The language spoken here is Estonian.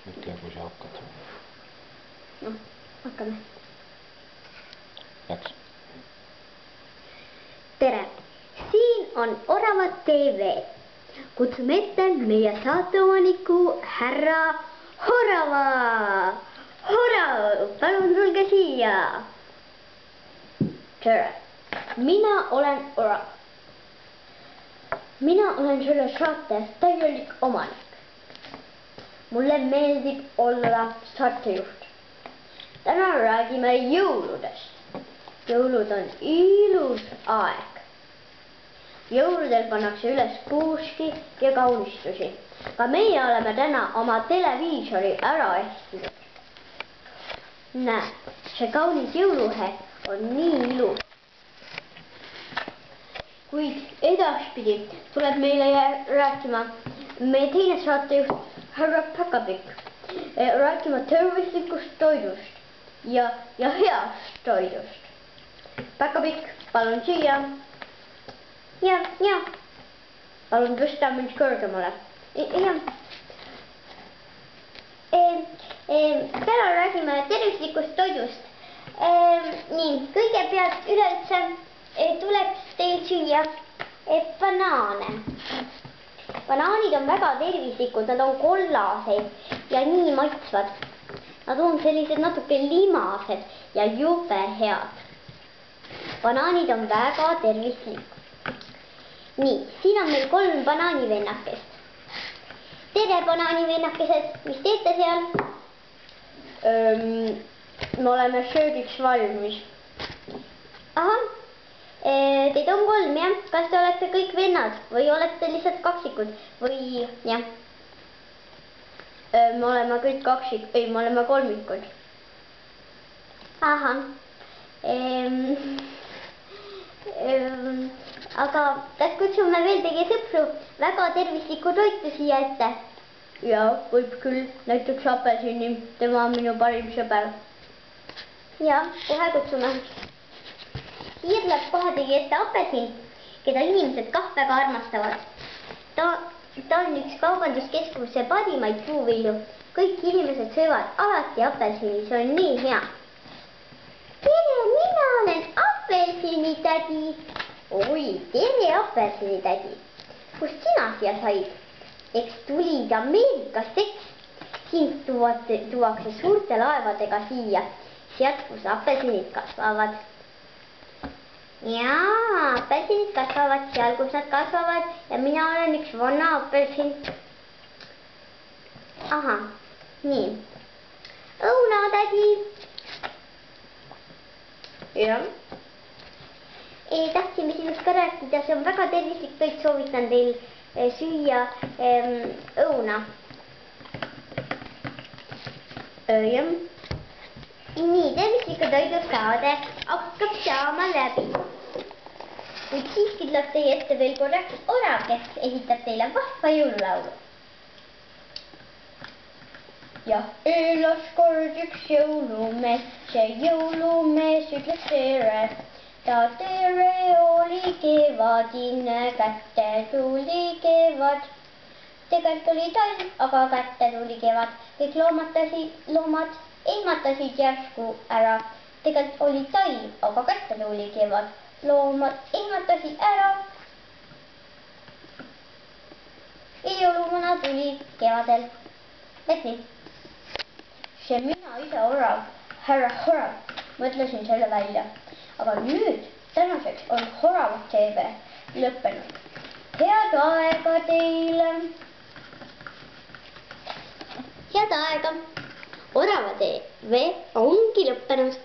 ütle, kui sa hakkad. Noh, hakkame. Läks. Tere! Siin on Oravad TV. Kutsume ette meie saateomaniku härra Orava. Orav, palun tulge siia. Tere! Mina olen Orav. Mina olen selle saate täielik omanik. Mulle meeldib olla saatejuht. Täna räägime jõuludest. Jõulud on ilus aeg. Jõuludel pannakse üles puuski ja kaunistusi. Ka meie oleme täna oma televiisori ära ehtinud. Näe, see kaunis jõuluhe on nii ilus. Kuid edaspidi tuleb meile rääkima meie teine saatejuht härra Päkapikk. Rääkima tervislikust toidust ja heast toidust. Päkapikk, palun siia. Ja. Palun tõsta mind kõrgemale. Ja. Täna räägime tervislikust toidust. Nii, kõigepealt üleüldse tuleks teil süüa banaane. Banaanid on väga tervislikud, nad on kollased ja nii maitsvad. Nad on sellised natuke limased ja jube head. Banaanid on väga tervislikud. Nii, siin on meil 3 banaanivennakest. Tere, banaanivennakesed, mis teete seal? Me oleme söögiks valmis. Ahah, teid on 3, jah? Kas te olete kõik vennad või olete lihtsalt kaksikud või jah? Me oleme kõik me oleme kolmikud. Ahah. Aga kas kutsume veel teie sõpru väga tervislikku toitu siia ette? Ja, võib küll, näiteks apelsini, tema on minu parim sõber. Ja, kohe kutsume. Siia tuleb kohe teie ette apelsin, keda inimesed kah väga armastavad. Ta on üks kaubanduskeskuse parimaid puuvilju. Kõik inimesed söövad alati apelsini, see on nii hea. Tere, mina olen apelsinitädi. Oi, tere apelsinitädi. Kust sina siia said? Eks tulid Ameerikast, eks? Siin tuuakse suurte laevadega siia, sealt, kus apelsinid kasvavad. Jaa, apelsinid kasvavad seal, kus nad kasvavad ja mina olen üks vana apelsin. Ahah, nii. Õunatädi. Jah. Tahtsime sinust ka rääkida, see on väga tervislik toit, soovitan teil süüa õuna. Jah. Nii, tervisliku toidu saade hakkab saama läbi. Kuid siiski tuleb teie ette veel korraks Orav, kes esitab teile vahva jõululaulu. Jah, elas kord üks jõulumees, see jõulumees ütles tere. Ta tere oli kevadine, kätte tuli kevad. Tegelt oli talv, aga kätte tuli kevad. Kõik loomad ehmatasid järsku ära. Tegelt oli talv, aga kätte tuli kevad. Loomad ehmatasid ära. Ja jõuluvana tuli kevadel. Läks nii. See mina ise Orav, härra Orav, mõtlesin selle välja. Aga nüüd tänaseks on Oravad TV lõppenud. Head aega teile! Head aega! Oravad TV ongi lõppenud.